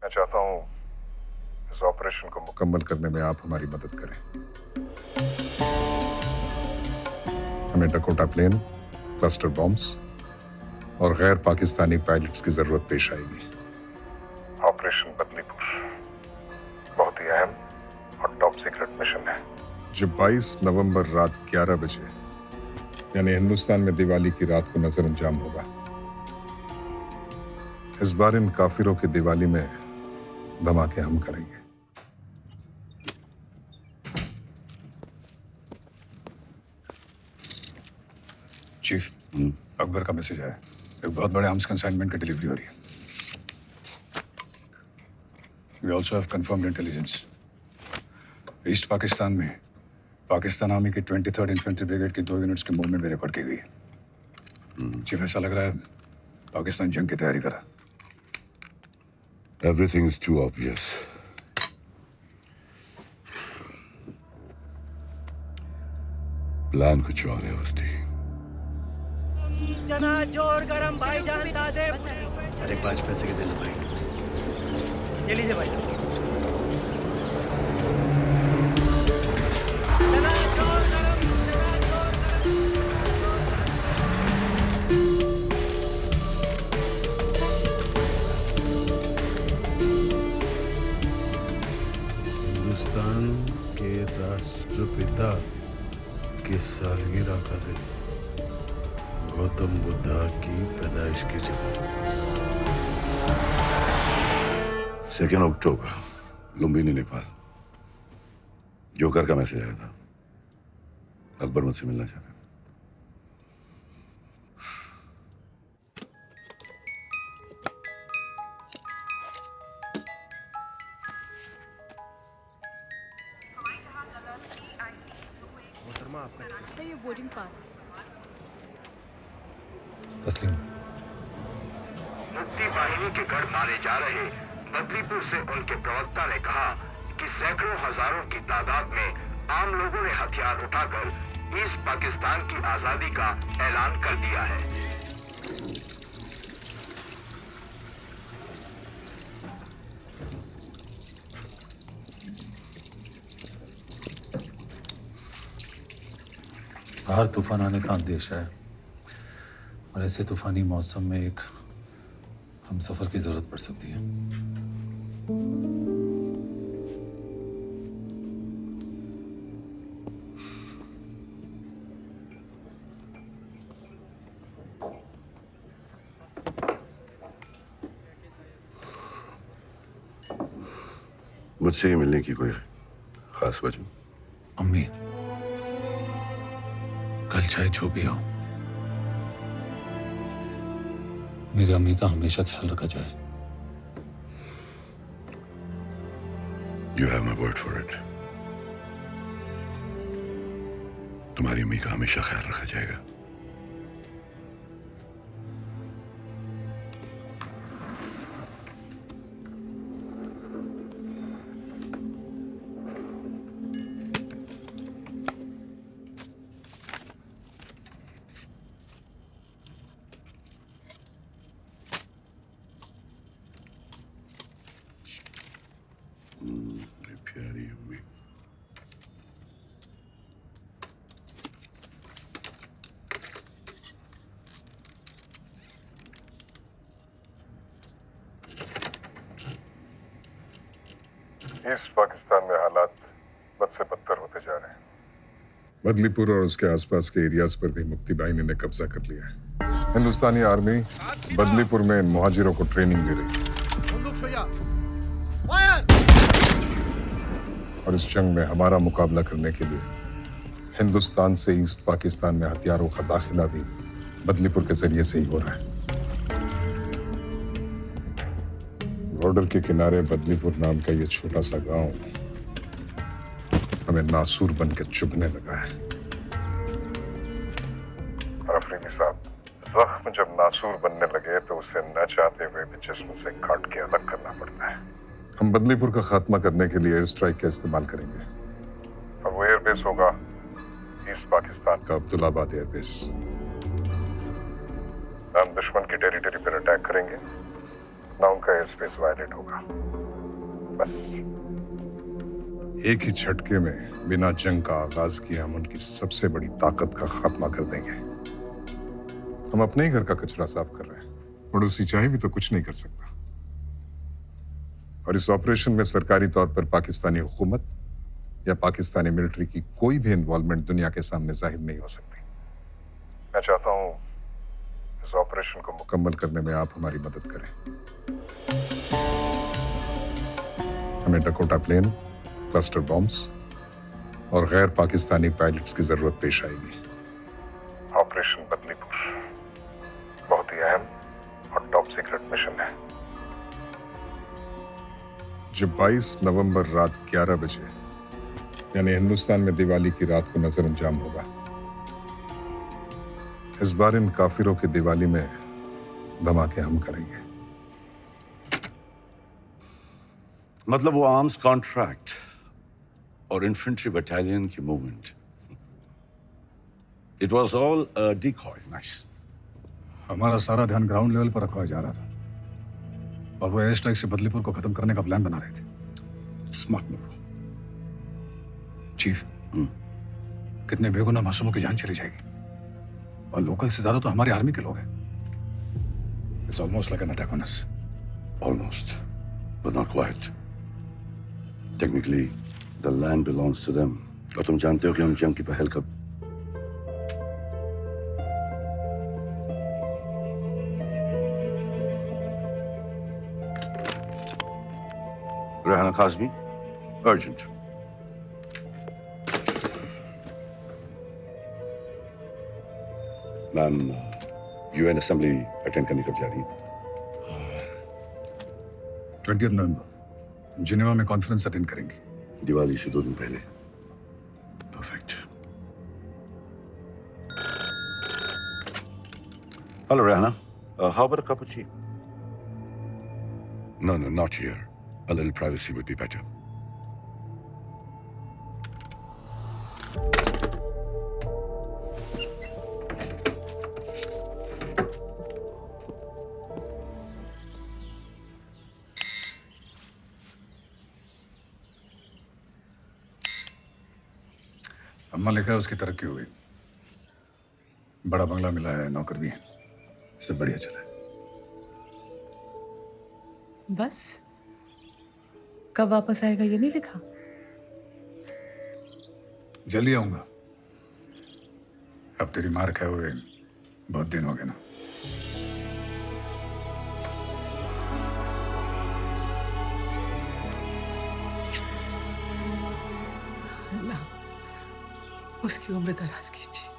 मैं चाहता हूं इस ऑपरेशन को मुकम्मल करने में आप हमारी मदद करें। हमें डकोटा प्लेन, क्लस्टर बॉम्ब्स और गैर पाकिस्तानी पायलट्स की जरूरत पेश आएगी। ऑपरेशन बदलीपुर बहुत ही अहम और टॉप सीक्रेट मिशन है जो 22 नवंबर रात 11 बजे यानी हिंदुस्तान में दिवाली की रात को नजर अंजाम होगा। इस बार इन काफिरों की दिवाली में धमाके हम करेंगे। चीफ, अकबर का मैसेज आया। एक बहुत बड़े आर्म्स कंसाइनमेंट की डिलीवरी हो रही है। We also have confirmed intelligence. East Pakistan में पाकिस्तान आर्मी की 23rd इन्फेंट्री ब्रिगेड की 2 यूनिट्स की मूवमेंट भी रिकॉर्ड की गई है। चीफ, ऐसा लग रहा है पाकिस्तान जंग की तैयारी कर रहा है। Everything is too obvious. Plan कुछ और है वस्ती। चना जोर गरम भाई जान ताजे। अरे 5 पैसे के दे लो भाई। ये लीजिए भाई। हिंदुस्तान के राष्ट्रपिता की सालगिरह का दिन, गौतम बुद्धा की पैदाइश की जगह। 2 अक्टूबर, लुम्बिनी, नेपाल। जोकर का मैसेज आया था। अकबर मुझसे मिलना चाह रहा है। सर, ये बोर्डिंग पास। तस्लीम। मुक्ति बाहिनी के गढ़ मारे जा रहे बदलीपुर से उनके प्रवक्ता ने कहा कि सैकड़ों हजारों की तादाद में आम लोगों ने हथियार उठाकर ईस्ट पाकिस्तान की आजादी का ऐलान कर दिया है। बाहर तूफान आने का अंदेशा है और ऐसे तूफानी मौसम में एक हम सफर की जरूरत पड़ सकती है। मुझसे ही मिलने की कोई खास वजह? अम्मी, कल चाहे जो भी हो, मेरी अम्मी का हमेशा ख्याल रखा जाए। You have my word for it. तुम्हारी अम्मी का हमेशा ख्याल रखा जाएगा। प्यारी अम्मी। ईस्ट पाकिस्तान में हालात बद से बदतर होते जा रहे हैं। बदलीपुर और उसके आसपास के एरियाज पर भी मुक्ति बाहिनी ने कब्जा कर लिया है। हिंदुस्तानी आर्मी बदलीपुर में मुहाजिरों को ट्रेनिंग दे रही है और इस जंग में हमारा मुकाबला करने के लिए हिंदुस्तान से ईस्ट पाकिस्तान में हथियारों का दाखिला भी बदलीपुर के जरिए से ही हो रहा है। बॉर्डर के किनारे बदलीपुर नाम का ये छोटा सा गांव हमें नासूर बन के चुभने लगा है। और अफरीदी साहब, जख्म जब नासूर बनने लगे तो उसे न चाहते हुए भी जिस्म से काट के अलग करना पड़ता है। हम बदलीपुर का खात्मा करने के लिए एयर स्ट्राइक का इस्तेमाल करेंगे और वो एयरबेस होगा ईस्ट पाकिस्तान का अब्दुल्लाबाद एयरबेस। हम दुश्मन की टेरिटरी पर अटैक करेंगे ना उनका एयर स्पेस वायलेट होगा। बस एक ही झटके में बिना जंग का आगाज किए हम उनकी सबसे बड़ी ताकत का खात्मा कर देंगे। हम अपने ही घर का कचरा साफ कर रहे हैं, पड़ोसी चाहे भी तो कुछ नहीं कर सकता। और इस ऑपरेशन में सरकारी तौर पर पाकिस्तानी हुकूमत या पाकिस्तानी मिलिट्री की कोई भी इन्वॉल्वमेंट दुनिया के सामने जाहिर नहीं हो सकती। मैं चाहता हूं इस ऑपरेशन को मुकम्मल करने में आप हमारी मदद करें। हमें डकोटा प्लेन, क्लस्टर बॉम्ब्स और गैर पाकिस्तानी पायलट्स की जरूरत पेश आएगी। ऑपरेशन बदलीपुर बहुत ही अहम और टॉप सीक्रेट मिशन है, जो 22 नवंबर रात 11 बजे यानी हिंदुस्तान में दिवाली की रात को नजर अंजाम होगा। इस बार इन काफिरों की दिवाली में धमाके हम करेंगे। मतलब वो आर्म्स कॉन्ट्रैक्ट और इन्फेंट्री बटालियन की movement, it was all a decoy. Nice. हमारा सारा ध्यान ग्राउंड लेवल पर रखवाया जा रहा था और वो एयर स्ट्राइक से बदलीपुर को खत्म करने का प्लान बना रहे थे। Smart move. चीफ, कितने बेगुनाह मासूमों की जान चली जाएगी, और लोकल से ज्यादा तो हमारी आर्मी के लोग हैं। It's almost like an attack on us. Almost, but not quite. Technically, the land belongs to them. और तुम जानते हो कि हम जंग की पहल कब? Rehana Kazmi, urgent. Ma'am, UN assembly attend करने कब जा रही है? 20 नवंबर जिनेवा में कॉन्फ्रेंस अटेंड करेंगे। दिवाली से 2 दिन पहले। Perfect. Hello Rehana, how about a cup of tea? No, not here. A little privacy would be better. अम्मा लिखा है उसकी तरक्की हो गई, बड़ा बंगला मिला है, नौकर भी है, सब बढ़िया चला है। बस कब वापस आएगा ये नहीं लिखा? जल्दी आऊंगा। अब तेरी मार खाए हुए बहुत दिन हो गए ना। अल्लाह उसकी उम्र दराज कीजिए।